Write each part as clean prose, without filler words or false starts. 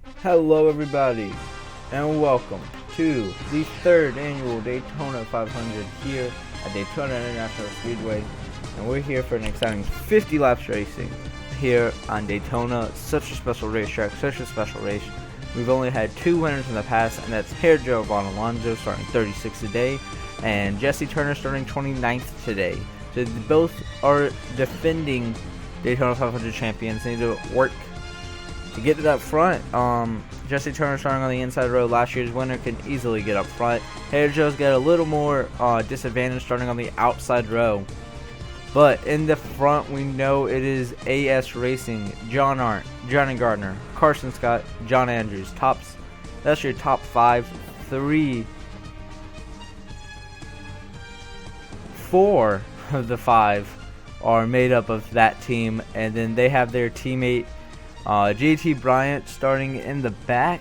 Hello everybody, and welcome to the third annual Daytona 500 here at Daytona International Speedway. And we're here for an exciting 50 laps racing here on Daytona. Such a special racetrack, such a special race. We've only had two winners in the past, and that's Hierjel and Alonso starting 36th today, and Jesse Turner starting 29th today. So both are defending Daytona 500 champions. They need to work to get to that front. Jesse Turner starting on the inside row. Last year's winner can easily get up front. Hierjel's got a little more disadvantage starting on the outside row. But in the front, we know it is AS Racing, John Arndt, Johnny Gardner, Carson Scott, John Andrews. That's your top five. Four of the five are made up of that team, and then they have their teammate JT Bryant starting in the back,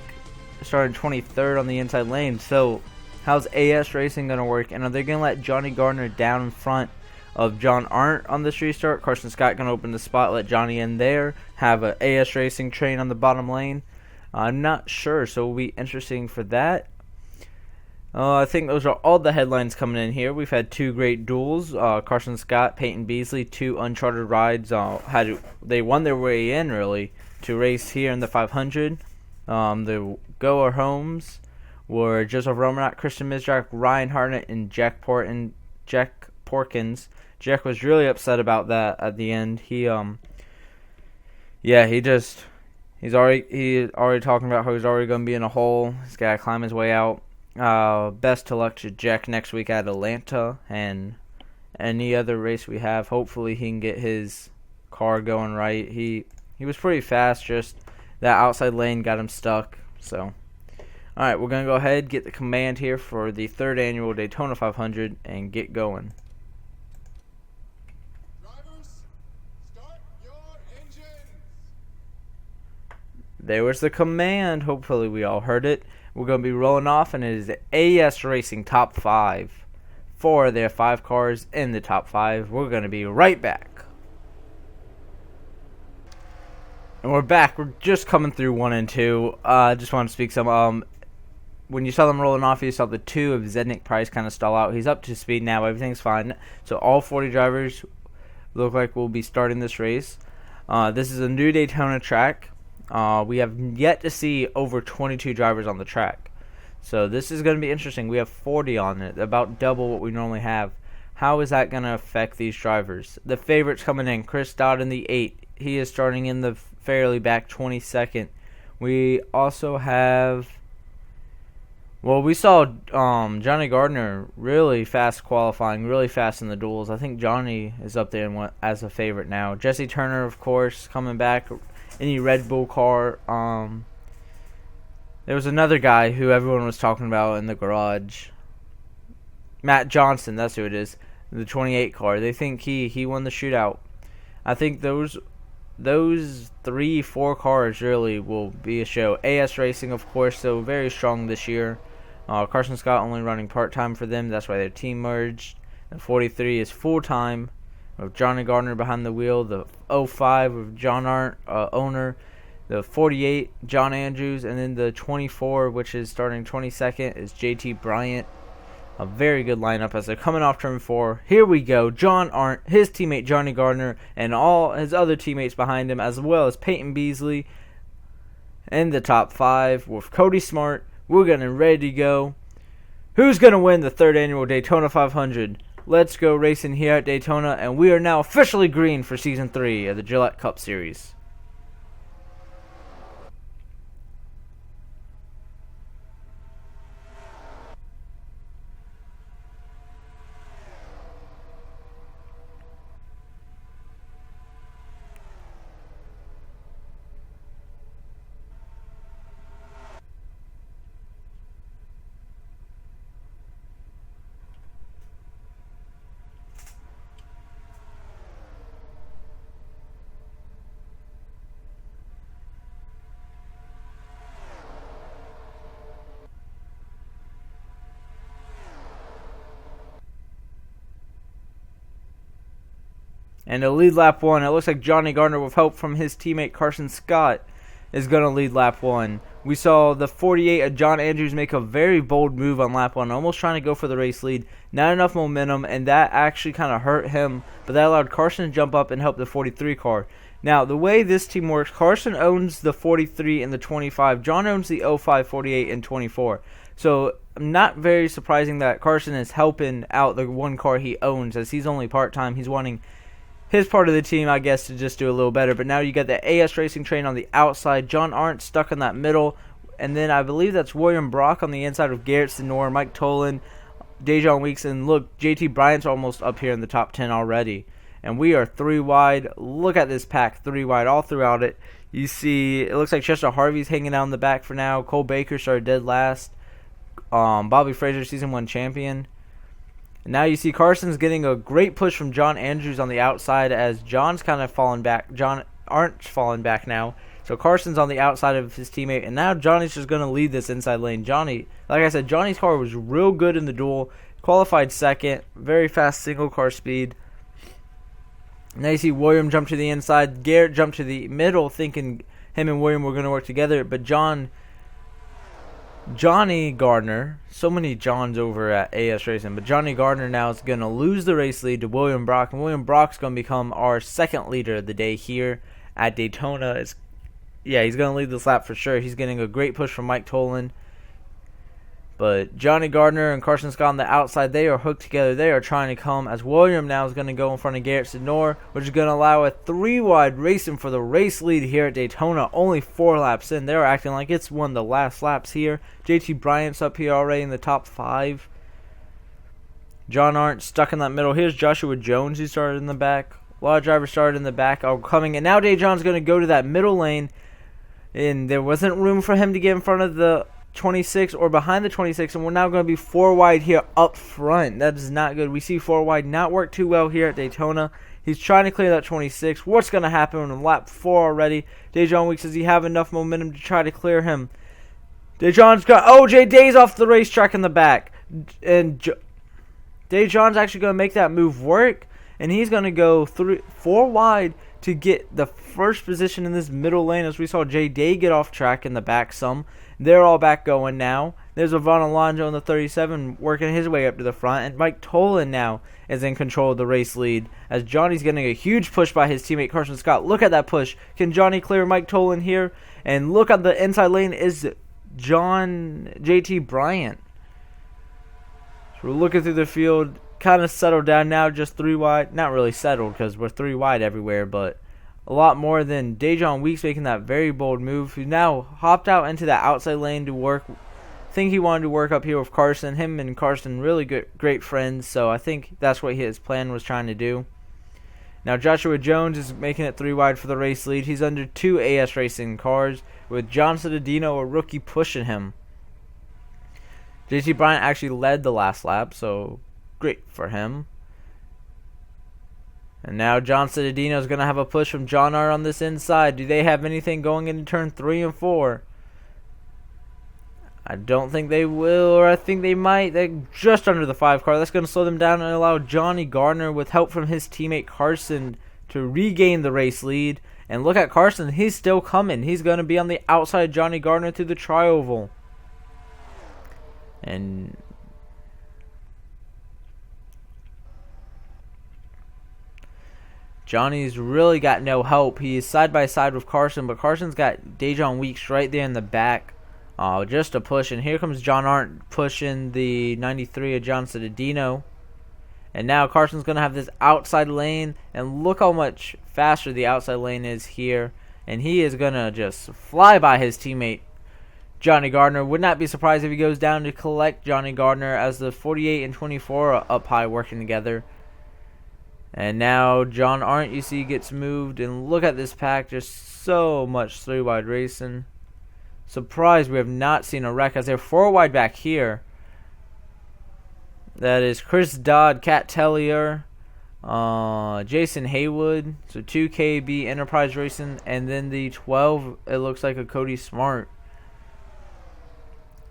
starting 23rd on the inside lane. So how's AS Racing going to work? And are they going to let Johnny Gardner down in front of John Arndt on this restart? Carson Scott going to open the spot, let Johnny in there, have a AS Racing train on the bottom lane? I'm not sure, so it'll be interesting for that. I think those are all the headlines coming in here. We've had two great duels. Carson Scott, Peyton Beasley, two uncharted rides. They won their way in, really, to race here in the 500. The goer homes were Joseph Romanot, Christian Misdrack, Ryan Hartnett, and Jack Porkins. Jack was really upset about that at the end. He's already talking about how he's already going to be in a hole. He's got to climb his way out. Best of luck to Jack next week at Atlanta and any other race we have. Hopefully he can get his car going right. He was pretty fast, just that outside lane got him stuck. So, alright, we're going to go ahead, get the command here for the third annual Daytona 500 and get going. Drivers, start your engines. There was the command. Hopefully we all heard it. We're going to be rolling off, and it is AS Racing top 5. Four of their 5 cars in the top 5. We're going to be right back. And we're back. We're just coming through 1 and 2. Just want to speak some. When you saw them rolling off, you saw the 2 of Zednik Price kind of stall out. He's up to speed now. Everything's fine. So all 40 drivers look like we'll be starting this race. This is a new Daytona track. We have yet to see over 22 drivers on the track. So this is going to be interesting. We have 40 on it, about double what we normally have. How is that going to affect these drivers? The favorites coming in, Chris Dodd in the 8. He is starting in the fairly back 22nd. We also have... Well, we saw Johnny Gardner really fast qualifying, really fast in the duels. I think Johnny is up there as a favorite now. Jesse Turner, of course, coming back. Any Red Bull car. There was another guy who everyone was talking about in the garage. Matt Johnson, that's who it is. The 28 car. They think he won the shootout. I think those 3-4 cars really will be a show. AS Racing, of course, so very strong this year. Carson Scott only running part-time for them. That's why their team merged. The 43 is full-time, with Johnny Gardner behind the wheel. The 05 with John Arndt, owner. The 48, John Andrews. And then the 24, which is starting 22nd, is JT Bryant. A very good lineup as they're coming off turn 4. Here we go. John Arndt, his teammate Johnny Gardner, and all his other teammates behind him, as well as Peyton Beasley in the top 5 with Cody Smart. We're getting ready to go. Who's going to win the third annual Daytona 500? Let's go racing here at Daytona, and we are now officially green for Season 3 of the Gillette Cup Series. And to lead lap 1, it looks like Johnny Gardner, with help from his teammate Carson Scott, is going to lead lap 1. we saw the 48 of John Andrews make a very bold move on lap 1, almost trying to go for the race lead. Not enough momentum, and that actually kind of hurt him, but that allowed Carson to jump up and help the 43 car. Now, the way this team works, Carson owns the 43 and the 25. John owns the 05, 48, and 24. So, not very surprising that Carson is helping out the one car he owns, as he's only part-time. He's wanting his part of the team, I guess, to just do a little better. But now you got the AS Racing train on the outside. John Arndt stuck in that middle. And then I believe that's William Brock on the inside of Garrett Senor, Mike Tolan, Dejon Weeks. And look, JT Bryant's almost up here in the top 10 already. And we are 3 wide. Look at this pack, 3 wide all throughout it. You see, it looks like Chester Harvey's hanging out in the back for now. Cole Baker started dead last. Bobby Fraser, season 1 champion. And now you see Carson's getting a great push from John Andrews on the outside as John's kind of falling back. John Arndt's falling back now. So Carson's on the outside of his teammate. And now Johnny's just going to lead this inside lane. Johnny, like I said, Johnny's car was real good in the duel. Qualified second. Very fast single car speed. Now you see William jump to the inside. Garrett jumped to the middle thinking him and William were going to work together. But Johnny Gardner, so many Johns over at AS Racing, but Johnny Gardner now is going to lose the race lead to William Brock, and William Brock's going to become our second leader of the day here at Daytona. He's going to lead this lap for sure. He's getting a great push from Mike Tolan. But Johnny Gardner and Carson Scott on the outside, they are hooked together. They are trying to come as William now is going to go in front of Garrett Senor, which is going to allow a 3-wide racing for the race lead here at Daytona. Only 4 laps in. They're acting like it's one of the last laps here. JT Bryant's up here already in the top 5. John Arndt stuck in that middle. Here's Joshua Jones. He started in the back. A lot of drivers started in the back. Coming. And now Dejon's going to go to that middle lane. And there wasn't room for him to get in front of the 26 or behind the 26, and we're now going to be 4 wide here up front. That is not good. We see 4 wide not work too well here at Daytona. He's trying to clear that 26. What's going to happen on lap 4 already? Dejon Weeks, does he have enough momentum to try to clear him? Dejon's got OJ Days off the racetrack in the back, and Dejon's actually going to make that move work, and he's going to go 4 wide to get the first position in this middle lane, as we saw Jay Day get off track in the back some. They're all back going now. There's Arvin Alonso in the 37 working his way up to the front. And Mike Tolan now is in control of the race lead as Johnny's getting a huge push by his teammate Carson Scott. Look at that push. Can Johnny clear Mike Tolan here? And look on the inside lane is JT Bryant. So we're looking through the field. Kind of settled down now, just 3 wide. Not really settled because we're 3 wide everywhere, but a lot more than Dejon Weeks making that very bold move. He now hopped out into that outside lane to work. I think he wanted to work up here with Carson. Him and Carson really good, great friends, so I think that's what his plan was trying to do. Now Joshua Jones is making it 3 wide for the race lead. He's under 2 AS Racing cars with John Citadino, a rookie, pushing him. JT Bryant actually led the last lap, so great for him. And now John Citadino is going to have a push from John R on this inside. Do they have anything going into turn 3 and 4? I don't think they will, or I think they might. They're just under the 5 car. That's going to slow them down and allow Johnny Gardner, with help from his teammate Carson, to regain the race lead. And look at Carson. He's still coming. He's going to be on the outside of Johnny Gardner through the tri-oval. And Johnny's really got no help. He is side by side with Carson, but Carson's got Dejon Weeks right there in the back. Just a push. And here comes John Arndt pushing the 93 of John Citadino. And now Carson's going to have this outside lane. And look how much faster the outside lane is here. And he is going to just fly by his teammate, Johnny Gardner. Would not be surprised if he goes down to collect Johnny Gardner, as the 48 and 24 are up high working together. And now John Arndt, you see, gets moved. And look at this pack. Just so much 3 wide racing. Surprised we have not seen a wreck, as they're 4 wide back here. That is Chris Dodd, Cat Tellier, Jason Haywood. So 2KB Enterprise Racing. And then the 12, it looks like a Cody Smart.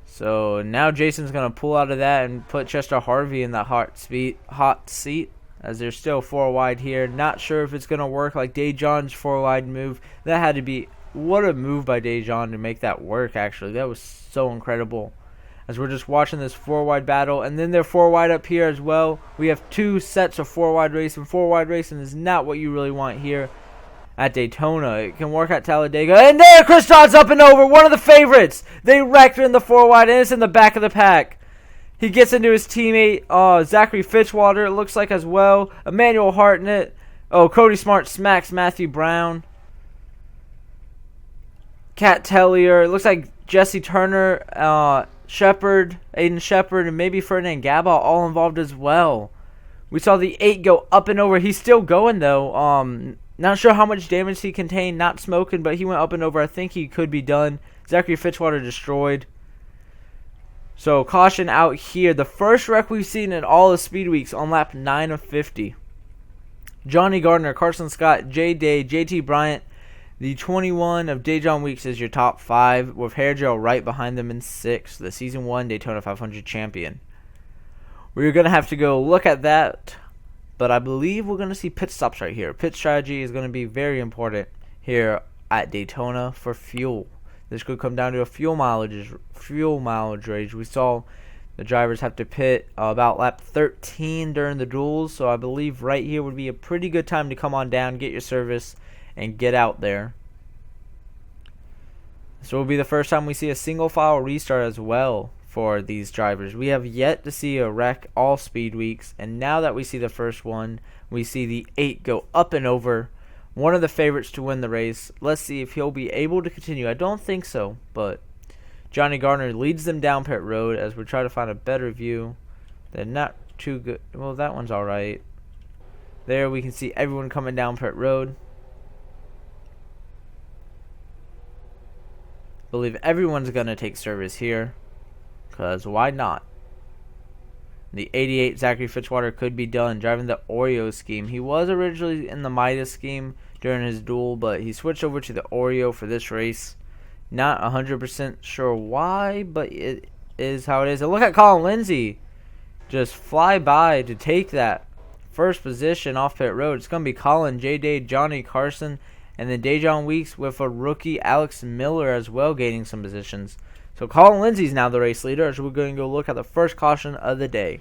So now Jason's going to pull out of that and put Chester Harvey in that hot seat, as they're still 4 wide here. Not sure if it's going to work like Dejon's 4 wide move. That had to be what a move by Dejan to make that work, actually. That was so incredible. As we're just watching this 4-wide battle, and then they're 4-wide up here as well. We have 2 sets of 4-wide racing. 4-wide racing is not what you really want here at Daytona. It can work at Talladega. And there, Chris Dodd's up and over, one of the favorites. They wrecked in the 4-wide, and it's in the back of the pack. He gets into his teammate, Zachary Fitzwater, it looks like as well. Emmanuel Hartnett. Oh, Cody Smart smacks Matthew Brown. Cat Tellier. It looks like Jesse Turner, Aiden Shepard, and maybe Ferdinand Gaba all involved as well. We saw the 8 go up and over. He's still going, though. Not sure how much damage he contained. Not smoking, but he went up and over. I think he could be done. Zachary Fitzwater destroyed. So, caution out here. The first wreck we've seen in all of Speed Weeks on lap 9 of 50. Johnny Gardner, Carson Scott, J Day, JT Bryant. The 21 of Dejan Weeks is your top 5, with Hierjel right behind them in 6th, the Season 1 Daytona 500 champion. We're going to have to go look at that, but I believe we're going to see pit stops right here. Pit strategy is going to be very important here at Daytona for fuel. This could come down to a fuel mileage range. We saw the drivers have to pit about lap 13 during the duels, so I believe right here would be a pretty good time to come on down, get your service, and get out there. So it will be the first time we see a single file restart as well for these drivers. We have yet to see a wreck all Speed Weeks, and now that we see the first one, we see the 8 go up and over. One of the favorites to win the race. Let's see if he'll be able to continue. I don't think so, but Johnny Gardner leads them down pit road as we try to find a better view. They're not too good. Well, that one's alright. There we can see everyone coming down pit road. Believe everyone's going to take service here, because why not? The 88 Zachary Fitzwater could be done driving the Oreo scheme. He was originally in the Midas scheme during his duel, but he switched over to the Oreo for this race. Not 100% sure why, but it is how it is. And look at Colin Lindsay just fly by to take that first position off pit road. It's going to be Colin, J-Day, Johnny Carson, and then Dejan Weeks with a rookie Alex Miller as well gaining some positions. So Colin Lindsay's now the race leader as we're going to go look at the first caution of the day.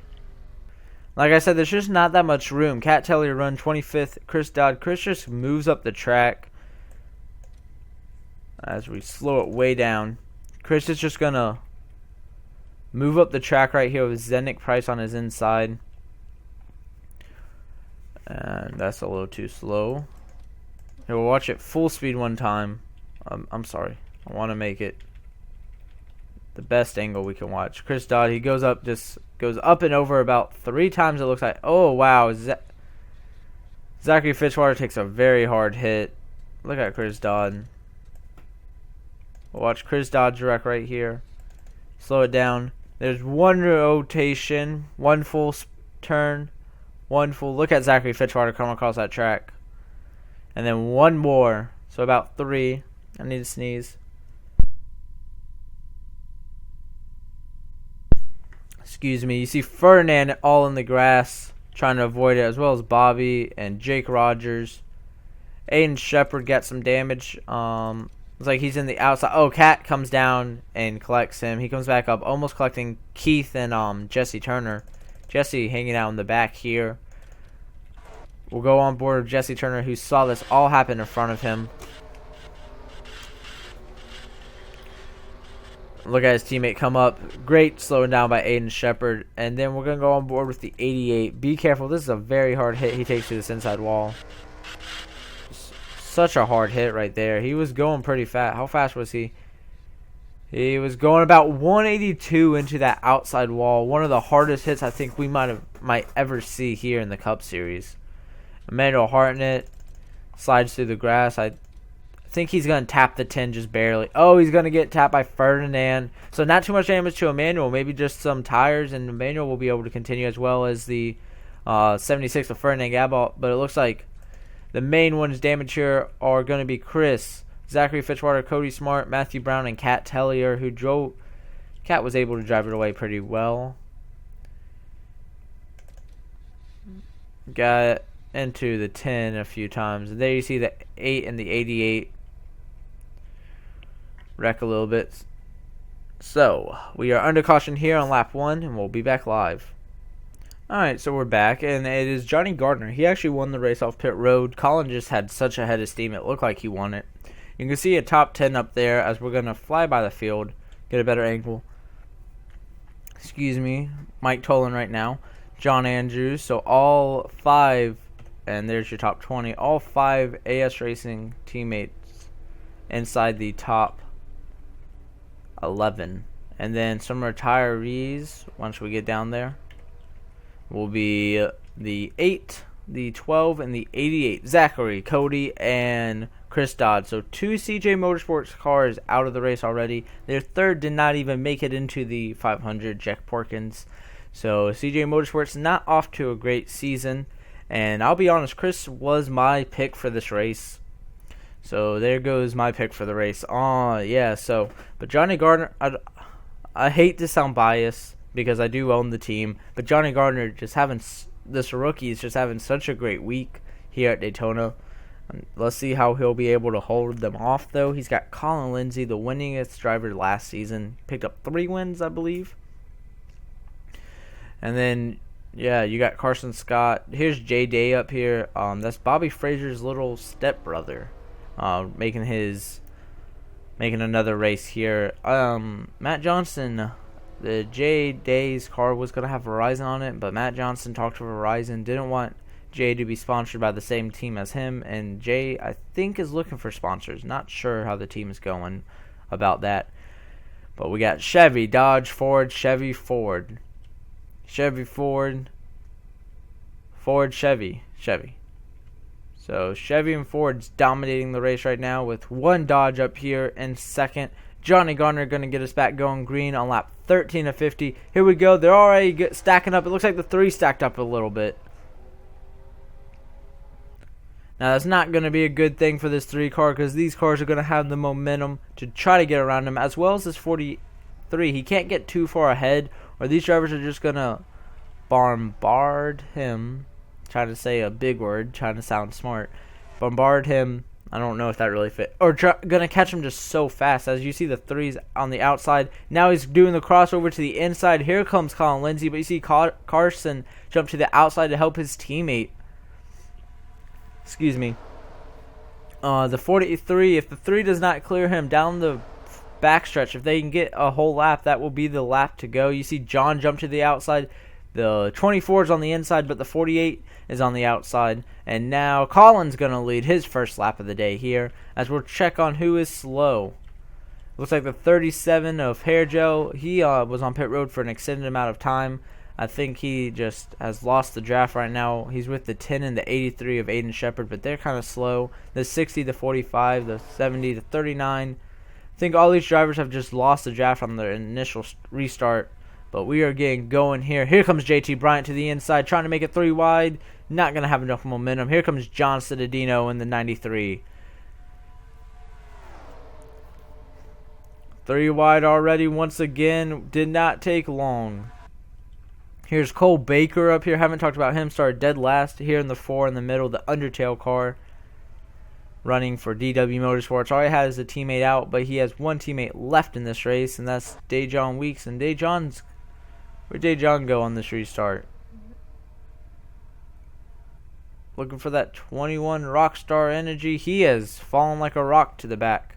Like I said, there's just not that much room. Cat Tellier run 25th. Chris Dodd. Chris just moves up the track as we slow it way down. Chris is just going to move up the track right here with Zenick Price on his inside. And that's a little too slow. Here, we'll watch it full speed one time. I'm sorry. I want to make it the best angle we can watch. Chris Dodd, he goes up and over about 3 times it looks like. Oh, wow. Zachary Fitzwater takes a very hard hit. Look at Chris Dodd. We'll watch Chris Dodd's wreck right here. Slow it down. There's one rotation, one full turn, one full. Look at Zachary Fitzwater come across that track. And then one more. So about 3. I need to sneeze. Excuse me. You see Ferdinand all in the grass trying to avoid it, as well as Bobby and Jake Rogers. Aiden Shepard got some damage. Looks like he's in the outside. Oh, Cat comes down and collects him. He comes back up, almost collecting Keith and Jesse Turner. Jesse hanging out in the back here. We'll go on board with Jesse Turner, who saw this all happen in front of him. Look at his teammate come up. Great slowing down by Aiden Shepard. And then we're going to go on board with the 88. Be careful. This is a very hard hit he takes to this inside wall. Such a hard hit right there. He was going pretty fast. How fast was he? He was going about 182 into that outside wall. One of the hardest hits I think we might ever see here in the Cup Series. Emmanuel Hartnett slides through the grass. I think he's going to tap the 10 just barely. Oh, he's going to get tapped by Ferdinand. So not too much damage to Emmanuel. Maybe just some tires, and Emmanuel will be able to continue, as well as the 76 of Ferdinand Gabal. But it looks like the main ones damaged here are going to be Chris, Zachary Fitzwater, Cody Smart, Matthew Brown, and Cat Tellier, who drove. Cat was able to drive it away pretty well. Got into the 10 a few times. There you see the 8 and the 88. wreck a little bit. So, we are under caution here on lap 1, and we'll be back live. Alright, so we're back, and it is Johnny Gardner. He actually won the race off pit road. Colin just had such a head of steam, it looked like he won it. You can see a top 10 up there as we're going to fly by the field, get a better angle. Excuse me, Mike Tolan right now. John Andrews, so all 5, and there's your top 20, all 5 AS Racing teammates inside the top 11. And then some retirees, once we get down there, will be the 8, the 12, and the 88. Zachary, Cody, and Chris Dodd. So 2 CJ Motorsports cars out of the race already. Their third did not even make it into the 500, Jack Porkins. So CJ Motorsports not off to a great season. And I'll be honest, Chris was my pick for this race. So there goes my pick for the race. Yeah, so, but Johnny Gardner, I hate to sound biased because I do own the team, but Johnny Gardner just having, this rookie is just having such a great week here at Daytona. Let's see how he'll be able to hold them off, though. He's got Colin Lindsay, the winningest driver last season. Picked up 3 wins, I believe. And then, yeah, you got Carson Scott. Here's Jay Day up here. That's Bobby Fraser's little stepbrother. Making another race here. Matt Johnson, the Jay Day's car was going to have Verizon on it, but Matt Johnson talked to Verizon, didn't want Jay to be sponsored by the same team as him, and Jay, I think, is looking for sponsors. Not sure how the team is going about that. But we got Chevy, Dodge, Ford, Chevy, Ford. Chevy, Ford, Ford, Chevy, Chevy. So Chevy and Ford's dominating the race right now with 1 Dodge up here in second. Johnny Gardner going to get us back going green on lap 13 of 50. Here we go. They're already stacking up. It looks like the 3 stacked up a little bit. Now that's not going to be a good thing for this 3 car because these cars are going to have the momentum to try to get around him, as well as this 43. He can't get too far ahead, or these drivers are just going to bombard him. Trying to say a big word, trying to sound smart. Bombard him. I don't know if that really fit. Or going to catch him just so fast. As you see the 3s on the outside. Now he's doing the crossover to the inside. Here comes Colin Lindsay. But you see Carson jump to the outside to help his teammate. Excuse me. The 43, if the 3 does not clear him down the backstretch, if they can get a whole lap, that will be the lap to go. You see John jump to the outside. The 24 is on the inside, but the 48 is on the outside. And now Colin's going to lead his first lap of the day here, as we'll check on who is slow. Looks like the 37 of Hierjel, he was on pit road for an extended amount of time. I think he just has lost the draft right now. He's with the 10 and the 83 of Aiden Shepard, but they're kind of slow. The 60, the 45, the 70, the 39. I think all these drivers have just lost the draft on their initial restart. But we are getting going here. Here comes JT Bryant to the inside, trying to make it 3 wide. Not going to have enough momentum. Here comes John Cittadino in the 93. 3 wide already once again. Did not take long. Here's Cole Baker up here. Haven't talked about him. Started dead last here in the 4 in the middle. The Undertale car running for DW Motorsports. All he has is a teammate out, but he has 1 teammate left in this race, and that's Dejon Weeks. And Dejon's... Where'd Dejon go on this restart? Looking for that 21 Rockstar Energy. He has fallen like a rock to the back.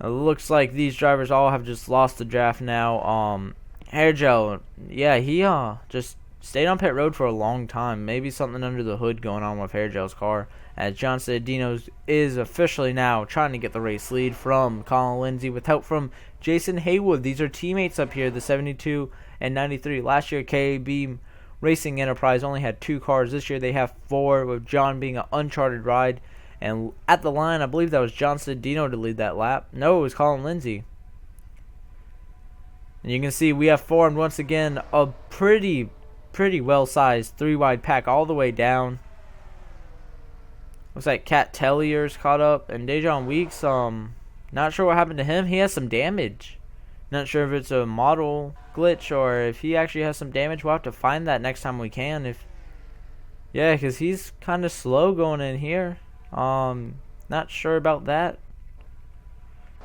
It looks like these drivers all have just lost the draft now. Hierjel, yeah, he just stayed on pit road for a long time. Maybe something under the hood going on with Hierjel's car. As John Cittadino is officially now trying to get the race lead from Colin Lindsay with help from Jason Haywood. These are teammates up here, the 72 and 93. Last year, KB Racing Enterprise only had 2 cars. This year they have 4, with John being an uncharted ride. And at the line, I believe that was John Cittadino to lead that lap. No, it was Colin Lindsay. And you can see we have formed once again a pretty well-sized 3-wide pack all the way down. Looks like Cat Tellier's caught up, and Dejon Weeks, not sure what happened to him. He has some damage. Not sure if it's a model glitch or if he actually has some damage. We'll have to find that next time we can. Yeah, because he's kind of slow going in here. Not sure about that.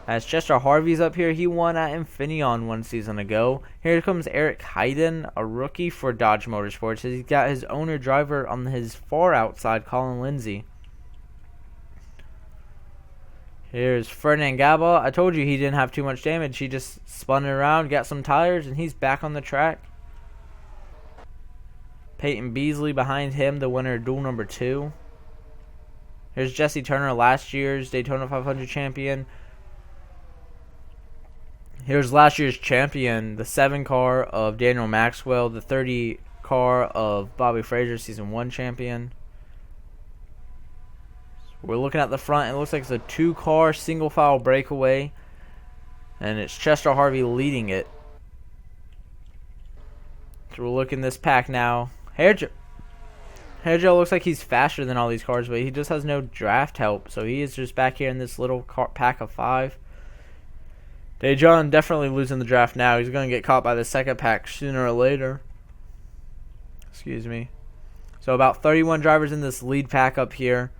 As Chester Harvey's up here, he won at Infineon 1 season ago. Here comes Eric Heiden, a rookie for Dodge Motorsports. He's got his owner driver on his far outside, Colin Lindsay. Here's Ferdinand Gabba. I told you he didn't have too much damage. He just spun it around, got some tires, and he's back on the track. Peyton Beasley behind him, the winner of duel number 2. Here's Jesse Turner, last year's Daytona 500 champion. Here's last year's champion, the 7 car of Daniel Maxwell, the 30 car of Bobby Fraser, season 1 champion. We're looking at the front. It looks like it's a 2-car single file breakaway, and it's Chester Harvey leading it. So we're looking this pack now. Hierjel looks like he's faster than all these cars, but he just has no draft help, so he is just back here in this little pack of 5. Dejon definitely losing the draft now. He's going to get caught by the second pack sooner or later. Excuse me. So about 31 drivers in this lead pack up here.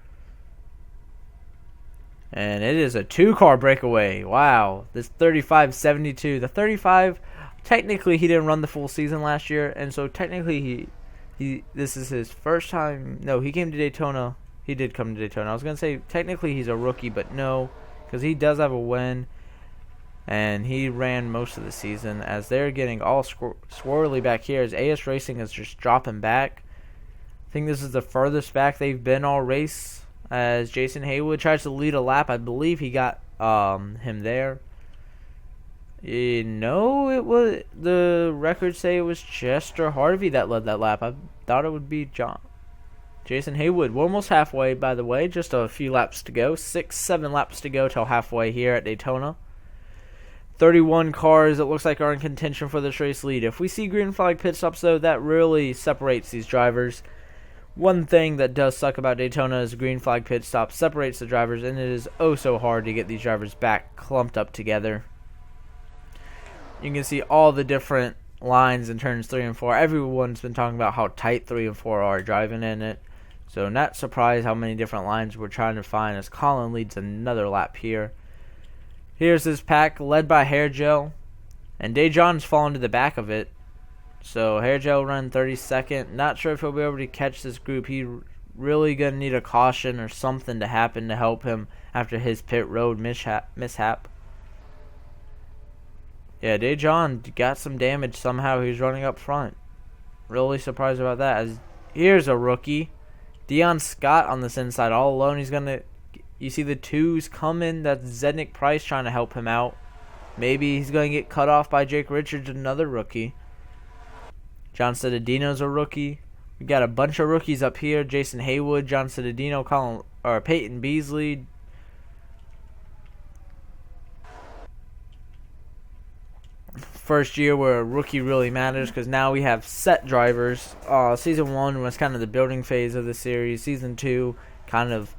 And it is a 2-car breakaway. Wow. This 35-72. The 35, technically he didn't run the full season last year. And so technically this is his first time. No, he came to Daytona. He did come to Daytona. I was going to say technically he's a rookie, but no. Because he does have a win. And he ran most of the season. As they're getting all swirly back here, as AS Racing is just dropping back. I think this is the furthest back they've been all race. As Jason Haywood tries to lead a lap. I believe he got him there. No, it was, the records say it was Chester Harvey that led that lap. I thought it would be Jason Haywood. We're almost halfway, by the way. Just a few laps to go. 6-7 laps to go till halfway here at Daytona. 31 cars, it looks like, are in contention for this race lead. If we see green flag pit stops, though, that really separates these drivers. One thing that does suck about Daytona is green flag pit stop separates the drivers, and it is oh so hard to get these drivers back clumped up together. You can see all the different lines in turns 3 and 4. Everyone's been talking about how tight 3 and 4 are driving in it. So not surprised how many different lines we're trying to find as Colin leads another lap here. Here's this pack led by Hierjel, and Dejon's fallen to the back of it. So Hierjel run 32nd. Not sure if he'll be able to catch this group. He really gonna need a caution or something to happen to help him after his pit road mishap. Yeah, Dejon got some damage somehow. He's running up front. Really surprised about that. As here's a rookie, Dion Scott on this inside all alone. He's gonna. You see the 2s coming. That's Zednik Price trying to help him out. Maybe he's going to get cut off by Jake Richards, another rookie. John Citadino's a rookie. We got a bunch of rookies up here. Jason Haywood, John Citadino, Peyton Beasley. First year where a rookie really matters because now we have set drivers. Season 1 was kind of the building phase of the series. Season 2 kind of...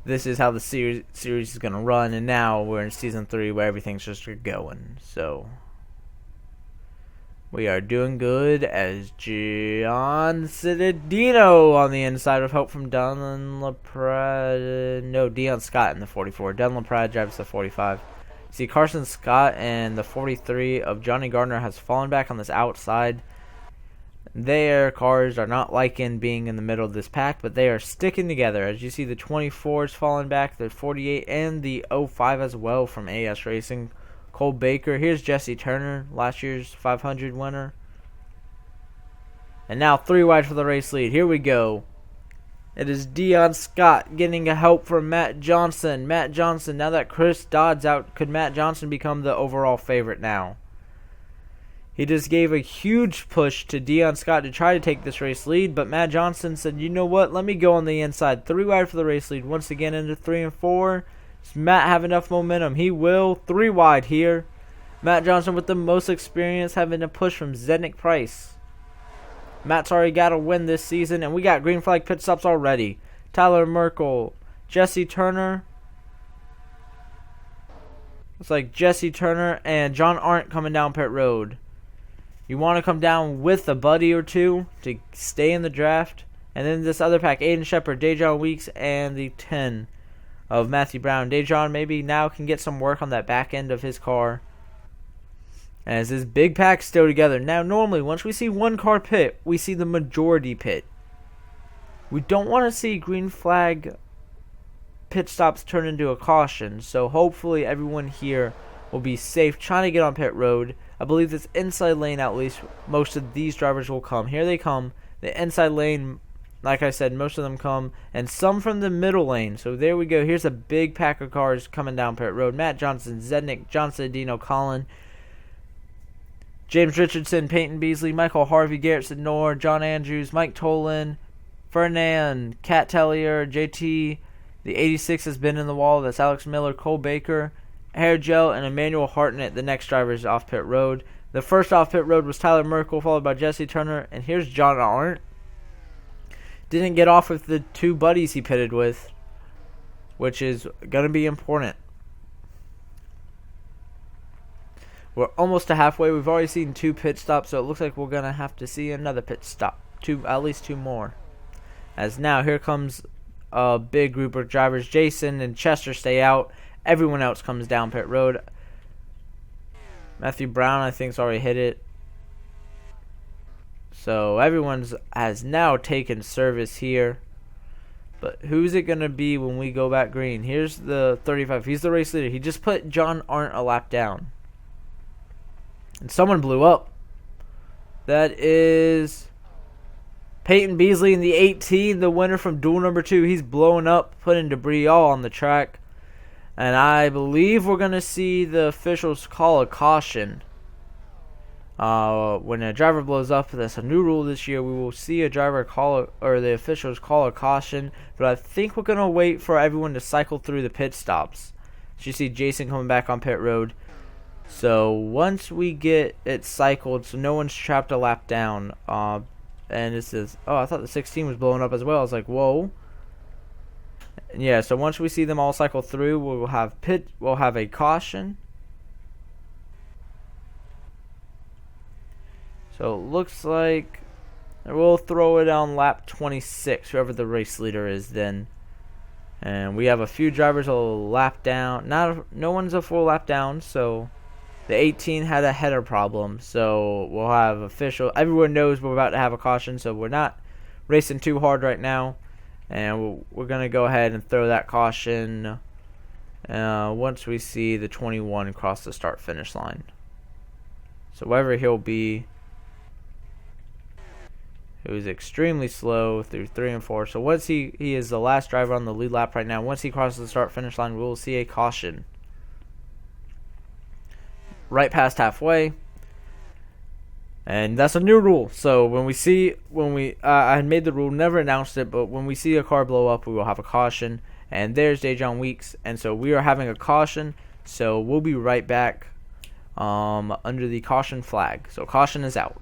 This is how the series is going to run, and now we're in Season 3 where everything's just going. So, we are doing good as John Citadino on the inside with help from Dion Scott in the 44. Dylan LaPrade drives the 45. See, Carson Scott and the 43 of Johnny Gardner has fallen back on this outside. Their cars are not liking being in the middle of this pack, but they are sticking together. As you see, the 24's falling back, the 48, and the 05 as well from AS Racing. Cole Baker. Here's Jesse Turner, last year's 500 winner. And now 3 wide for the race lead. Here we go. It is Dion Scott getting a help from Matt Johnson. Matt Johnson, now that Chris Dodd's out, could Matt Johnson become the overall favorite now? He just gave a huge push to Dion Scott to try to take this race lead, but Matt Johnson said, you know what, let me go on the inside. 3 wide for the race lead. Once again into 3 and 4. Does Matt have enough momentum? He will. 3 wide here. Matt Johnson with the most experience, having a push from Zednik Price. Matt's already got a win this season, and we got green flag pit stops already. Tyler Merkel, Jesse Turner. Looks like Jesse Turner and John Arndt coming down pit road. You want to come down with a buddy or two to stay in the draft. And then this other pack, Aiden Shepard, Dejon Weeks, and the 10 of Matthew Brown. Dejan maybe now can get some work on that back end of his car, as his big pack's still together. Now, normally, once we see one car pit, we see the majority pit. We don't want to see green flag pit stops turn into a caution, so hopefully everyone here will be safe trying to get on pit road. I believe this inside lane, at least, most of these drivers will come. Here they come. The inside lane, like I said, most of them come, and some from the middle lane. So there we go. Here's a big pack of cars coming down pit road. Matt Johnson, Zednik, Johnson, Dino, Collin, James Richardson, Peyton Beasley, Michael Harvey, Garrett Sidnor, John Andrews, Mike Tolan, Fernand, Kat Tellier, JT. The 86 has been in the wall. That's Alex Miller, Cole Baker, Hierjel, and Emmanuel Hartnett. The next driver is off pit road. The first off pit road was Tyler Merkel, followed by Jesse Turner, and here's John Arndt. Didn't get off with the two buddies he pitted with, which is going to be important. We're almost to halfway. We've already seen 2 pit stops, so it looks like we're going to have to see another pit stop. At least 2 more. As now, here comes a big group of drivers. Jason and Chester stay out. Everyone else comes down pit road. Matthew Brown, I think, has already hit it. So everyone's has now taken service here. But who's it going to be when we go back green? Here's the 35. He's the race leader. He just put John Arndt a lap down. And someone blew up. That is Peyton Beasley in the 18, the winner from duel number 2. He's blowing up, putting debris all on the track. And I believe we're going to see the officials call a caution. When a driver blows up, that's a new rule this year. We will see a driver or the officials call a caution. But I think we're going to wait for everyone to cycle through the pit stops. So you see Jason coming back on pit road. So once we get it cycled, so no one's trapped a lap down. And it says, oh, I thought the 16 was blowing up as well. I was like, whoa. And yeah, so once we see them all cycle through, we'll have a caution. So it looks like we'll throw it on lap 26, whoever the race leader is then. And we have a few drivers a lap down. No one's a full lap down, so the 18 had a header problem. So we'll have official. Everyone knows we're about to have a caution, so we're not racing too hard right now. And we're going to go ahead and throw that caution once we see the 21 cross the start-finish line. So wherever he'll be, it was extremely slow through 3 and 4. So once he is the last driver on the lead lap right now. Once he crosses the start-finish line, we will see a caution. Right past halfway. And that's a new rule. So I had made the rule, never announced it, but when we see a car blow up, we will have a caution. And there's Dejan Weeks, and so we are having a caution. So we'll be right back under the caution flag. So caution is out.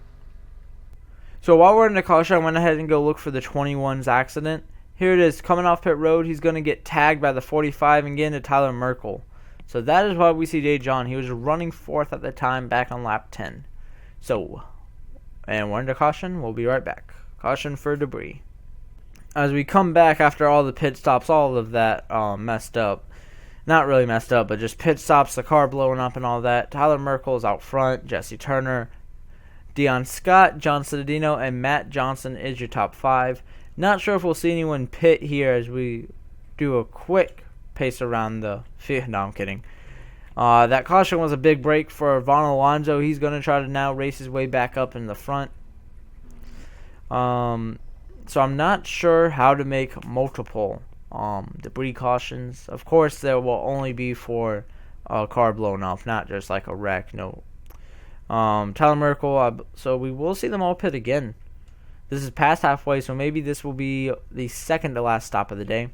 So while we're in the caution, I went ahead and go look for the 21's accident. Here it is, coming off pit road. He's going to get tagged by the 45 and get into Tyler Merkel. So that is why we see Dejan. He was running 4th at the time, back on lap 10. So, and we're under caution. We'll be right back. Caution for debris. As we come back after all the pit stops, all of that messed up. Not really messed up, but just pit stops, the car blowing up and all that. Tyler Merkel is out front. Jesse Turner, Dion Scott, John Citadino, and Matt Johnson is your top 5. Not sure if we'll see anyone pit here as we do a quick pace around the field. No, I'm kidding. That caution was a big break for Von Alonso. He's going to try to now race his way back up in the front. So I'm not sure how to make multiple debris cautions. Of course, there will only be for a car blown up, not just like a wreck. No. Tyler Merkel, so we will see them all pit again. This is past halfway, so maybe this will be the second to last stop of the day.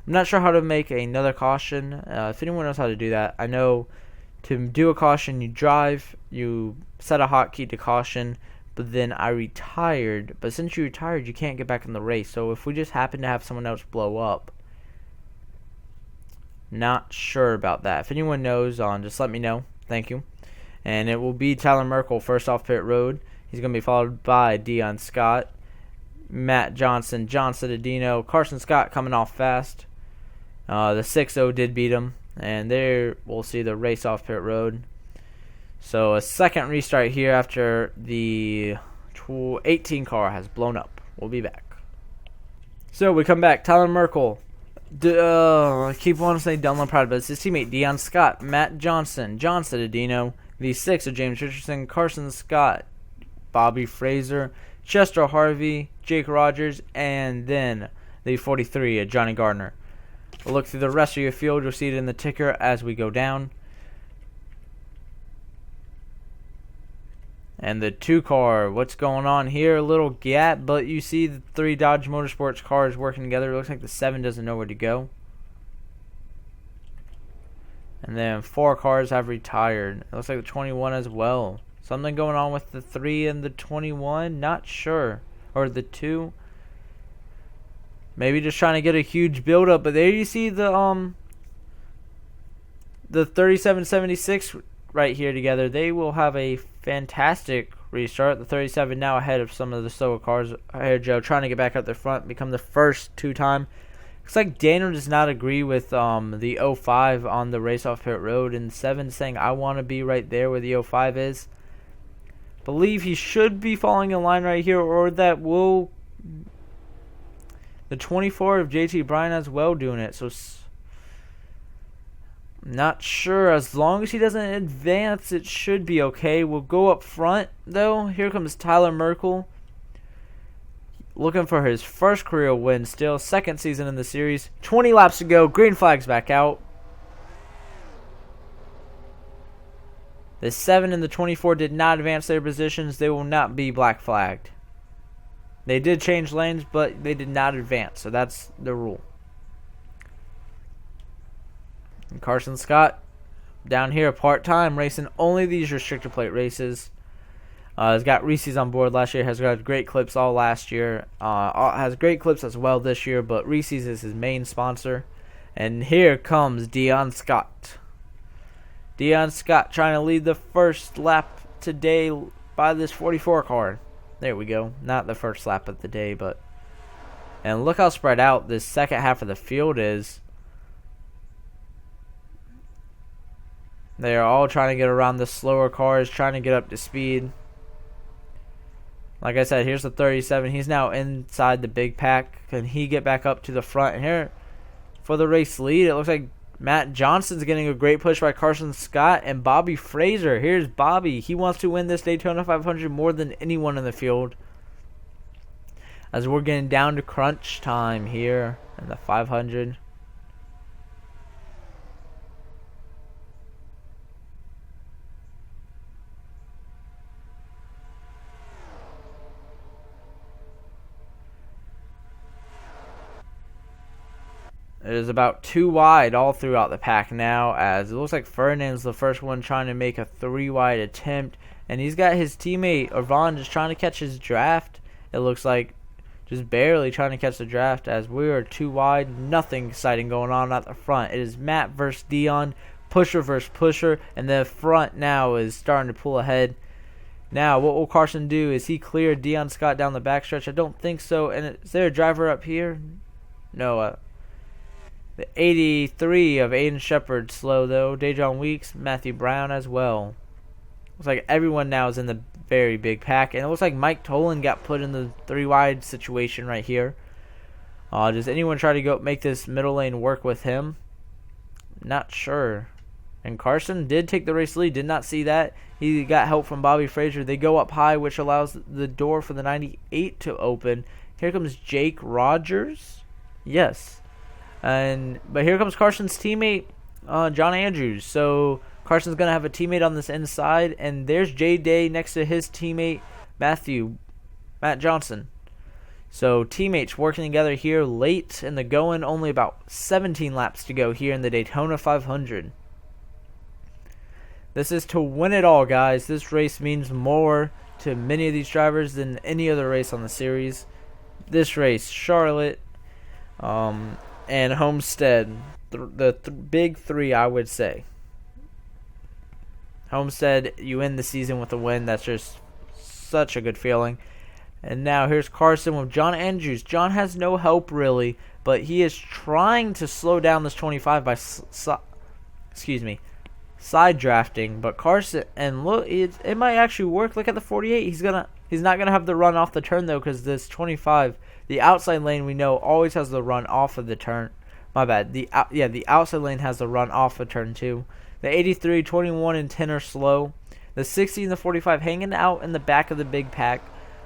I'm not sure how to make another caution. If anyone knows how to do that, I know to do a caution, you drive, you set a hotkey to caution, but then I retired. But since you retired, you can't get back in the race. So if we just happen to have someone else blow up, not sure about that. If anyone knows, just let me know. Thank you. And it will be Tyler Merkel first off pit road. He's going to be followed by Dion Scott, Matt Johnson, John Citadino, Carson Scott coming off fast. The 6-0 did beat him, and there we'll see the race off pit road. So a second restart here after the 18 car has blown up. We'll be back. So we come back. Tyler Merkel. I keep wanting to say Dunlop Pride, but it's his teammate Dion Scott, Matt Johnson, John Citadino, V6 of James Richardson, Carson Scott, Bobby Fraser, Chester Harvey, Jake Rogers, and then the 43 of Johnny Gardner. We'll look through the rest of your field. You'll see it in the ticker as we go down. And the 2 car, what's going on here? A little gap, but you see the 3 Dodge Motorsports cars working together. It looks like the 7 doesn't know where to go. And then 4 cars have retired. It looks like the 21 as well. Something going on with the 3 and the 21, not sure. Or the 2. Maybe just trying to get a huge build up, but there you see the 3776 right here together. They will have a fantastic restart. The 37 now ahead of some of the slower cars. Hierjel trying to get back up the front, become the first 2-time. Looks like Daniel does not agree with the 05 on the race off pit road, and 7 saying I want to be right there where the 05 is. Believe he should be falling in line right here, or that will the 24 of JT Bryan as well doing it. So not sure. As long as he doesn't advance, it should be okay. We'll go up front, though. Here comes Tyler Merkel. Looking for his first career win still. Second season in the series. 20 laps to go. Green flag's back out. The 7 and the 24 did not advance their positions. They will not be black flagged. They did change lanes, but they did not advance. So that's the rule. And Carson Scott down here part-time racing only these restrictor plate races. Has got Reese's on board last year. Has got great clips all last year. Has great clips as well this year, but Reese's is his main sponsor. And here comes Dion Scott. Dion Scott trying to lead the first lap today by this 44 car. There we go. Not the first lap of the day, but... And look how spread out this second half of the field is. They are all trying to get around the slower cars, trying to get up to speed. Like I said, here's the 37. He's now inside the big pack. Can he get back up to the front? And here, for the race lead, it looks like Matt Johnson's getting a great push by Carson Scott and Bobby Fraser. Here's Bobby. He wants to win this Daytona 500 more than anyone in the field. As we're getting down to crunch time here in the 500. It is about 2 wide all throughout the pack now, as it looks like Ferdinand's the first one trying to make a 3 wide attempt, and he's got his teammate Arvin just trying to catch his draft. It looks like just barely trying to catch the draft, as we are 2 wide. Nothing exciting going on at the front. It is Matt versus Dion, pusher versus pusher, and the front now is starting to pull ahead. Now, what will Carson do? Is he clear Dion Scott down the backstretch? I don't think so. And is there a driver up here? No, the 83 of Aiden Shepard slow, though. Dejon Weeks, Matthew Brown as well. Looks like everyone now is in the very big pack. And it looks like Mike Tolan got put in the 3 wide situation right here. Does anyone try to go make this middle lane work with him? Not sure. And Carson did take the race lead. Did not see that. He got help from Bobby Fraser. They go up high, which allows the door for the 98 to open. Here comes Jake Rogers. Yes. But here comes Carson's teammate, John Andrews. So Carson's going to have a teammate on this inside. And there's Jay Day next to his teammate, Matt Johnson. So teammates working together here late in the going. Only about 17 laps to go here in the Daytona 500. This is to win it all, guys. This race means more to many of these drivers than any other race on the series. This race, Charlotte, and Homestead, the big 3, I would say. Homestead, you end the season with a win. That's just such a good feeling. And now here's Carson with John Andrews. John has no help, really, but he is trying to slow down this 25 by side drafting. But Carson, and look, it might actually work. Look at the 48. He's not gonna have the run off the turn though, because this 25, the outside lane, we know always has the run off of the turn. My bad. The outside lane has the run off of turn 2. The 83, 21, and 10 are slow. The 60 and the 45 hanging out in the back of the big pack.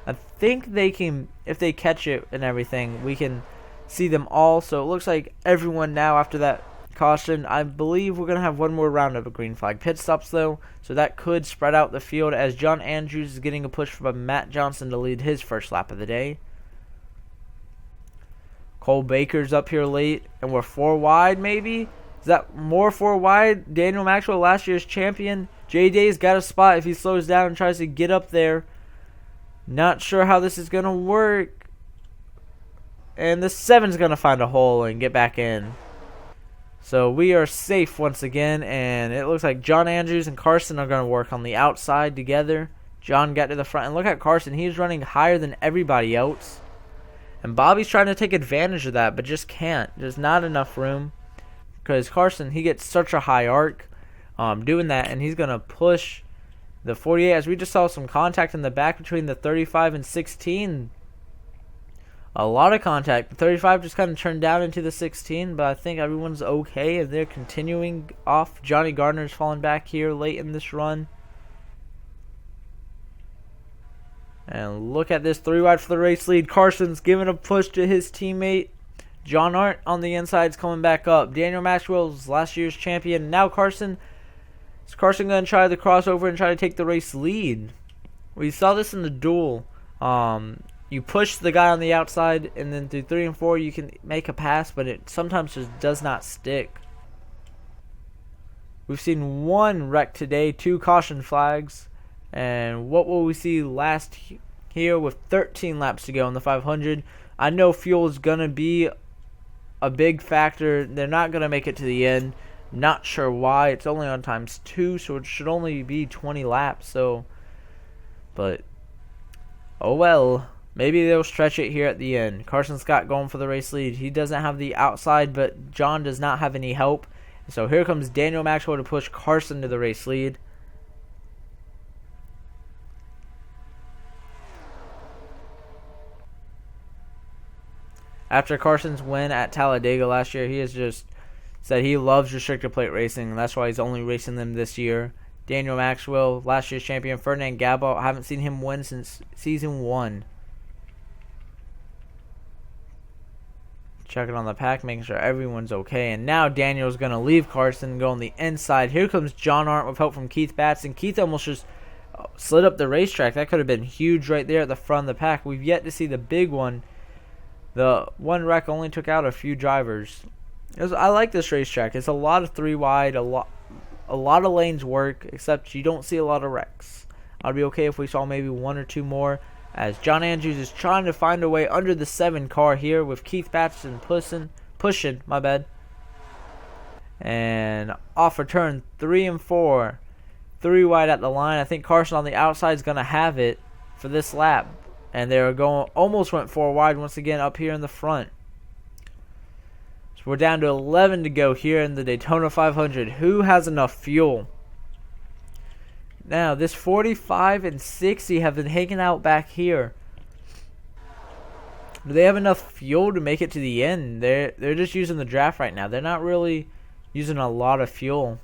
I think they can, if they catch it and everything, we can see them all. So it looks like everyone now after that caution. I believe we're going to have one more round of a green flag pit stops though, so that could spread out the field as John Andrews is getting a push from Matt Johnson to lead his first lap of the day. Cole Baker's up here late, and we're 4 wide maybe? Is that more 4 wide? Daniel Maxwell, last year's champion. J-Day's got a spot if he slows down and tries to get up there. Not sure how this is going to work. And the 7's going to find a hole and get back in. So we are safe once again, and it looks like John Andrews and Carson are going to work on the outside together. John got to the front, and look at Carson. He's running higher than everybody else. And Bobby's trying to take advantage of that, but just can't. There's not enough room. Because Carson, he gets such a high arc doing that, and he's going to push the 48. As we just saw some contact in the back between the 35 and 16. A lot of contact. The 35 just kind of turned down into the 16, but I think everyone's okay and they're continuing off. Johnny Gardner's falling back here late in this run. And look at this, 3 wide for the race lead. Carson's giving a push to his teammate. John Arndt on the inside's coming back up. Daniel Maxwell's last year's champion. Now Carson. Is Carson going to try the crossover and try to take the race lead? We saw this in the duel. You push the guy on the outside, and then through 3 and 4 you can make a pass, but it sometimes just does not stick. We've seen 1 wreck today, 2 caution flags. And what will we see last here with 13 laps to go in the 500? I know fuel is going to be a big factor. They're not going to make it to the end. Not sure why. It's only on ×2, so it should only be 20 laps. But oh well. Maybe they'll stretch it here at the end. Carson Scott going for the race lead. He doesn't have the outside, but John does not have any help. So here comes Daniel Maxwell to push Carson to the race lead. After Carson's win at Talladega last year, he has just said he loves restrictor plate racing, and that's why he's only racing them this year. Daniel Maxwell, last year's champion. Ferdinand Gabal, I haven't seen him win since season 1. Checking on the pack, making sure everyone's okay. And now Daniel's going to leave Carson and go on the inside. Here comes John Arndt with help from Keith Batson. Keith almost just slid up the racetrack. That could have been huge right there at the front of the pack. We've yet to see the big one. The 1 wreck only took out a few drivers. I like this racetrack. It's a lot of 3 wide. A lot of lanes work, except you don't see a lot of wrecks. I'd be okay if we saw maybe 1 or 2 more. As John Andrews is trying to find a way under the 7 car here with Keith Batson pushing, my bad. And off for turn 3 and 4. 3 wide at the line. I think Carson on the outside is going to have it for this lap. And they're going, almost went 4 wide once again up here in the front. So we're down to 11 to go here in the Daytona 500. Who has enough fuel? Now, this 45 and 60 have been hanging out back here. Do they have enough fuel to make it to the end? They're just using the draft right now. They're not really using a lot of fuel.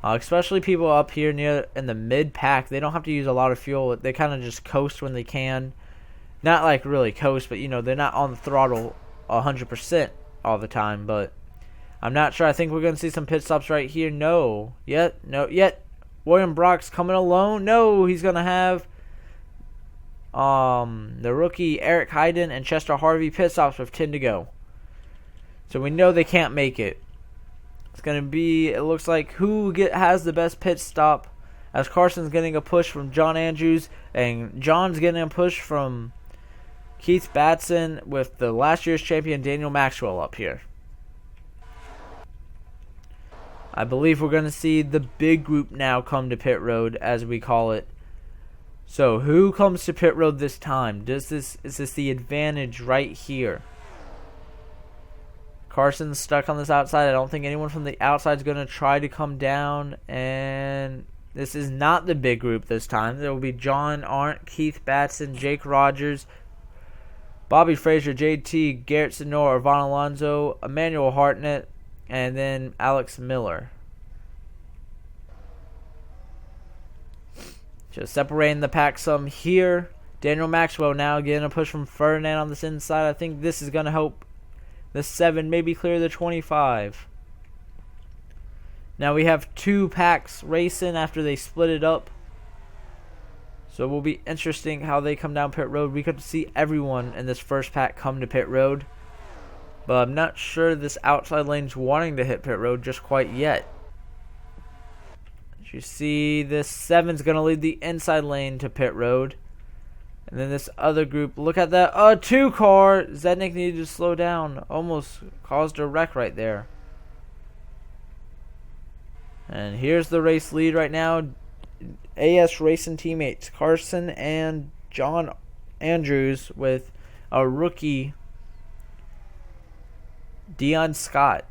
Especially people up here near in the mid-pack. They don't have to use a lot of fuel. They kind of just coast when they can. Not like really coast, but, you know, they're not on the throttle 100% all the time. But I'm not sure. I think we're going to see some pit stops right here. No. Yet. William Brock's coming alone. No, he's going to have the rookie Eric Heiden and Chester Harvey pit stops with 10 to go. So we know they can't make it. It's going to be, it looks like, who has the best pit stop, as Carson's getting a push from John Andrews and John's getting a push from Keith Batson with the last year's champion Daniel Maxwell up here. I believe we're going to see the big group now come to pit road, as we call it. So who comes to pit road this time? Is this the advantage right here? Carson's stuck on this outside. I don't think anyone from the outside is going to try to come down. And this is not the big group this time. There will be John Arndt, Keith Batson, Jake Rogers, Bobby Frazier, JT, Garrett Sonor, Arvin Alonso, Emmanuel Hartnett, and then Alex Miller. Just separating the pack some here. Daniel Maxwell now getting a push from Ferdinand on this inside. I think this is going to help the 7 maybe clear the 25. Now we have 2 packs racing after they split it up. So it will be interesting how they come down pit road. We could see everyone in this first pack come to pit road. But I'm not sure this outside lane's wanting to hit pit road just quite yet. As you see, this 7's going to lead the inside lane to pit road. And then this other group, look at that. 2 car. Zednik needed to slow down. Almost caused a wreck right there. And here's the race lead right now. AS Racing teammates Carson and John Andrews with a rookie, Dion Scott.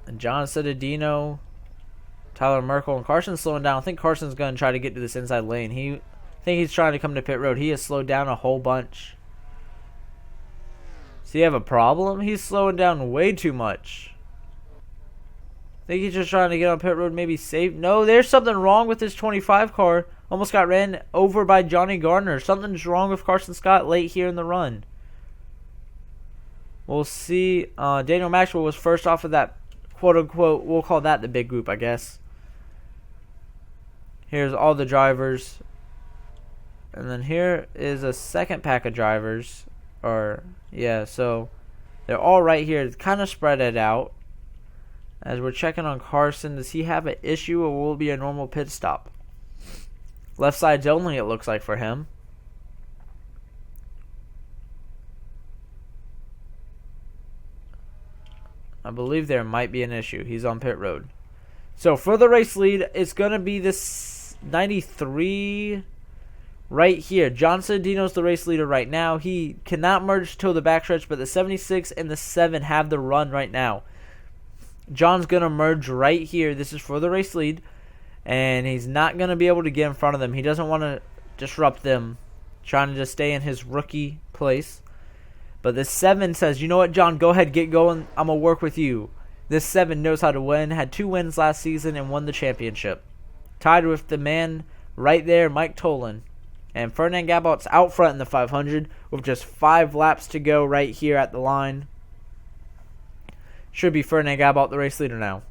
And John Cittadino, Tyler Merkel, and Carson's slowing down. I think Carson's going to try to get to this inside lane. I think he's trying to come to pit road. He has slowed down a whole bunch. Does he have a problem? He's slowing down way too much. I think he's just trying to get on pit road, maybe save. No, there's something wrong with his 25 car. Almost got ran over by Johnny Gardner. Something's wrong with Carson Scott late here in the run. We'll see. Daniel Maxwell was first off of that quote-unquote, we'll call that the big group, I guess. Here's all the drivers. And then here is a second pack of drivers. So they're all right here. It's kind of spread it out. As we're checking on Carson, does he have an issue or will it be a normal pit stop? Left sides only, it looks like, for him. I believe there might be an issue. He's on pit road. So for the race lead, it's going to be this 93 right here. John Cittadino's the race leader right now. He cannot merge till the backstretch, but the 76 and the 7 have the run right now. John's going to merge right here. This is for the race lead. And he's not going to be able to get in front of them. He doesn't want to disrupt them. Trying to just stay in his rookie place. But this 7 says, you know what, John, go ahead, get going. I'm going to work with you. This 7 knows how to win. Had 2 wins last season and won the championship. Tied with the man right there, Mike Tolan. And Ferdinand Gabot's out front in the 500 with just 5 laps to go right here at the line. Should be Ferdinand Gabot, the race leader now.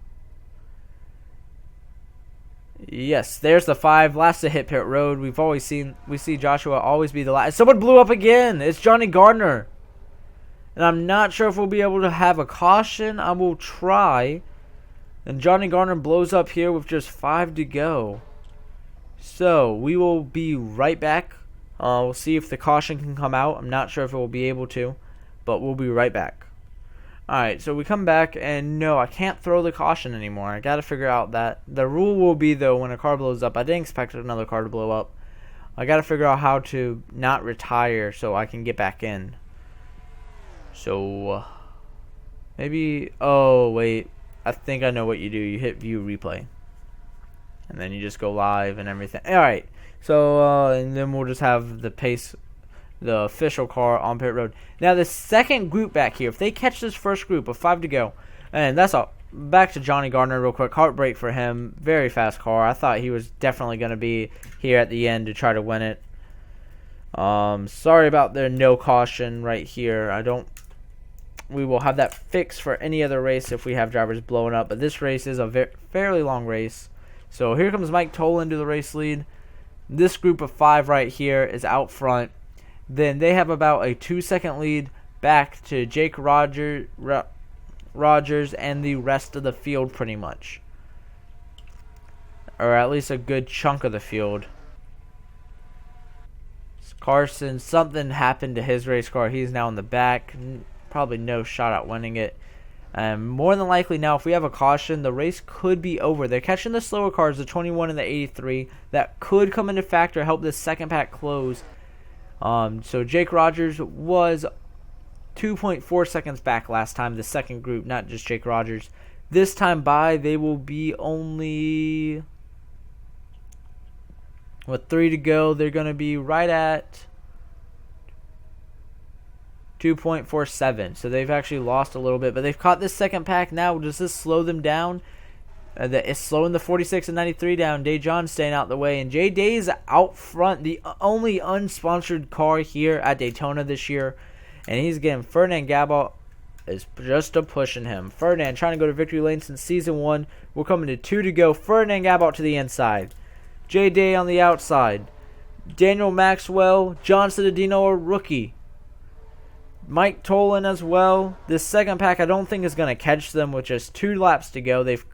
Yes, there's the 5. Last to hit pit road. We see Joshua always be the last. Someone blew up again. It's Johnny Gardner. And I'm not sure if we'll be able to have a caution. I will try. And Johnny Gardner blows up here with just 5 to go. So, we will be right back. We'll see if the caution can come out. I'm not sure if it will be able to. But we'll be right back. Alright, so we come back, and no, I can't throw the caution anymore. I gotta figure out that. The rule will be, though, when a car blows up, I didn't expect another car to blow up. I gotta figure out how to not retire so I can get back in. So, maybe, oh, wait. I think I know what you do. You hit view replay. And then you just go live and everything. Alright, so, and then we'll just have the pace, the official car on pit road. Now the second group back here, if they catch this first group of 5 to go, and that's all. Back to Johnny Gardner real quick. Heartbreak for him. Very fast car. I thought he was definitely going to be here at the end to try to win it. Sorry about their no caution right here. We will have that fixed for any other race if we have drivers blowing up. But this race is a fairly long race. So here comes Mike Tolan to the race lead. This group of 5 right here is out front. Then they have about a 2-second lead back to Jake Rogers and the rest of the field pretty much. Or at least a good chunk of the field. Carson, something happened to his race car. He's now in the back. Probably no shot at winning it. More than likely now, if we have a caution, the race could be over. They're catching the slower cars, the 21 and the 83. That could come into factor, help this second pack close. So Jake Rogers was 2.4 seconds back last time, the second group, not just Jake Rogers. This time by, they will be only, with 3 to go, they're going to be right at 2.47. So they've actually lost a little bit, but they've caught this second pack now. Does this slow them down? It's slowing the 46 and 93 down. Day John's staying out the way, and Jay Day's out front, the only unsponsored car here at Daytona this year, and he's getting Ferdinand Gabalt is just a pushing him. Ferdinand trying to go to victory lane since season 1. We're coming to 2 to go. Ferdinand Gabalt to the inside. Jay Day on the outside. Daniel Maxwell, John Citadino, a rookie. Mike Tolan as well. This second pack I don't think is going to catch them with just 2 laps to go. They've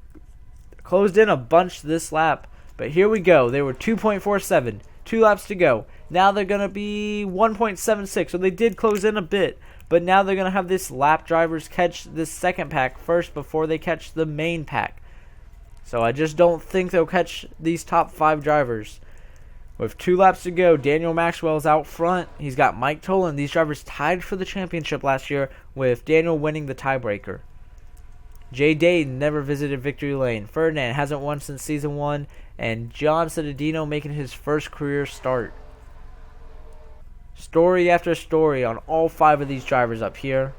closed in a bunch this lap, but here we go. They were 2.47, 2 laps to go. Now they're going to be 1.76, so they did close in a bit, but now they're going to have this lap drivers catch this second pack first before they catch the main pack. So I just don't think they'll catch these top 5 drivers. With 2 laps to go, Daniel Maxwell's out front. He's got Mike Tolan. These drivers tied for the championship last year, with Daniel winning the tiebreaker. Jay Day never visited victory lane. Ferdinand hasn't won since season 1. And John Citadino making his first career start. Story after story on all 5 of these drivers up here.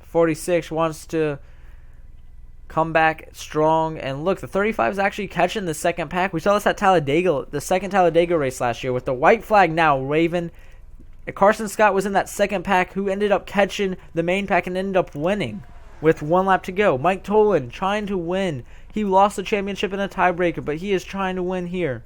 46 wants to come back strong. And look, the 35 is actually catching the second pack. We saw this at Talladega, the second Talladega race last year, with the white flag now waving. Carson Scott was in that second pack, who ended up catching the main pack and ended up winning with 1 lap to go. Mike Tolan trying to win. He lost the championship in a tiebreaker, but he is trying to win here.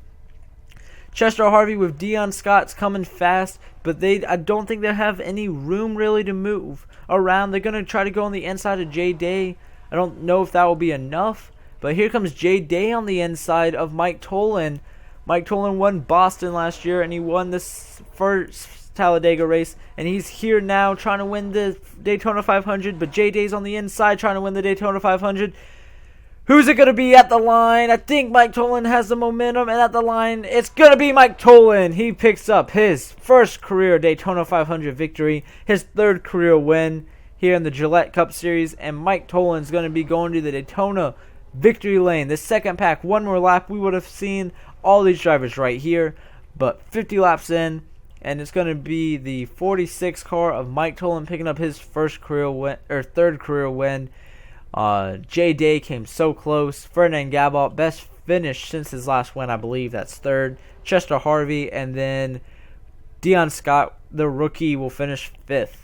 Chester Harvey with Dion Scott's coming fast, but I don't think they have any room really to move around. They're going to try to go on the inside of Jay Day. I don't know if that will be enough, but here comes Jay Day on the inside of Mike Tolan. Mike Tolan won Boston last year, and he won this first Talladega race, and he's here now trying to win the Daytona 500, but Jay Day's on the inside trying to win the Daytona 500. Who's it going to be at the line? I think Mike Tolan has the momentum, and at the line, it's going to be Mike Tolan. He picks up his first career Daytona 500 victory, his 3rd career win here in the Gillette Cup Series, and Mike Tolan's going to be going to the Daytona victory lane. The second pack, 1 more lap, we would have seen all these drivers right here, but 50 laps in, and it's going to be the 46 car of Mike Tolan picking up his first career win, or 3rd career win. Jay Day came so close. Ferdinand Gabalt, best finish since his last win, I believe. That's 3rd. Chester Harvey, and then Dion Scott, the rookie, will finish 5th.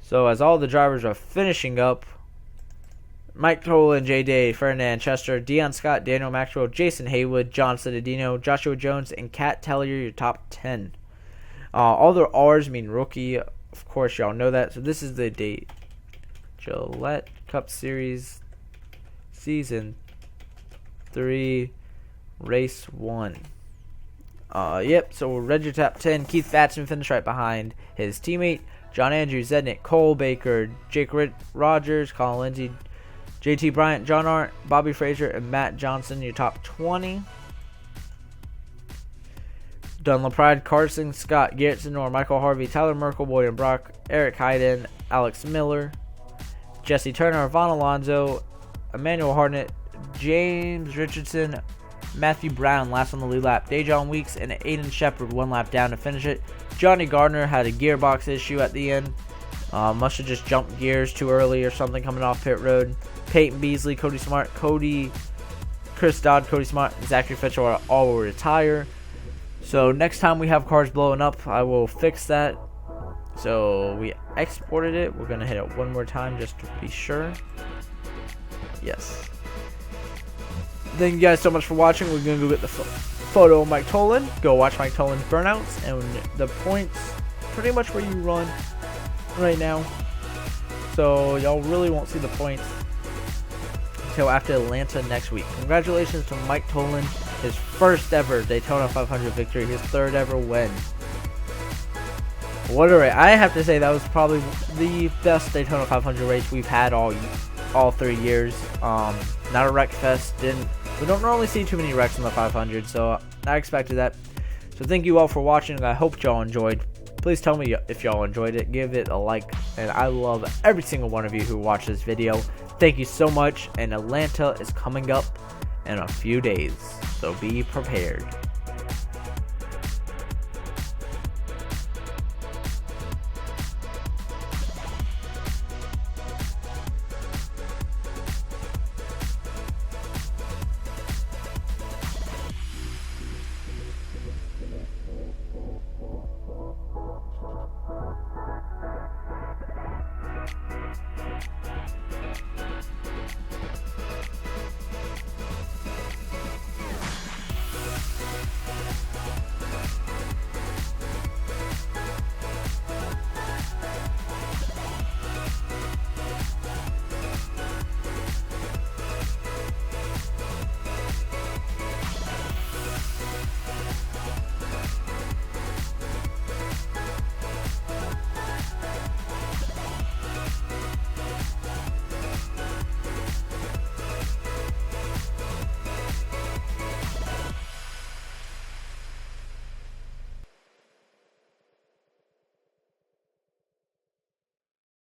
So as all the drivers are finishing up, Mike Tolan, Jay Day, Ferdinand, Chester, Dion Scott, Daniel Maxwell, Jason Haywood, John Citadino, Joshua Jones, and Cat Tellier, your top 10. All their R's mean rookie. Of course, y'all know that. So this is the Gillette Cup Series Season 3, Race 1. Yep, so we'll read your top 10. Keith Batson finished right behind his teammate. John Andrews, Zednick, Cole Baker, Jake Rogers, Colin Lindsay, JT Bryant, John Arndt, Bobby Frazier, and Matt Johnson, your top 20. Dunlop Pride, Carson Scott, Garrett Zenor, Michael Harvey, Tyler Merkel, William Brock, Eric Hayden, Alex Miller, Jesse Turner, Von Alonso, Emmanuel Harnett, James Richardson, Matthew Brown last on the lead lap, Dejon Weeks, and Aiden Shepard 1 lap down to finish it. Johnny Gardner had a gearbox issue at the end. Must have just jumped gears too early or something coming off pit road. Peyton Beasley, Cody Smart, Chris Dodd, Cody Smart, and Zachary Fitchell all will retire. So next time we have cars blowing up, I will fix that. So we exported it. We're going to hit it 1 more time just to be sure. Yes. Thank you guys so much for watching. We're going to go get the photo of Mike Tolan. Go watch Mike Tolan's burnouts. And the points, pretty much where you run right now. So y'all really won't see the points until after Atlanta next week. Congratulations to Mike Tolan. His first ever Daytona 500 victory. His 3rd ever win. What a race. I have to say that was probably the best Daytona 500 race we've had all 3 years. Not a wreck fest. We don't normally see too many wrecks in the 500, so I expected that. So thank you all for watching. I hope y'all enjoyed. Please tell me if y'all enjoyed it. Give it a like, and I love every single one of you who watched this video. Thank you so much, and Atlanta is coming up in a few days, so be prepared.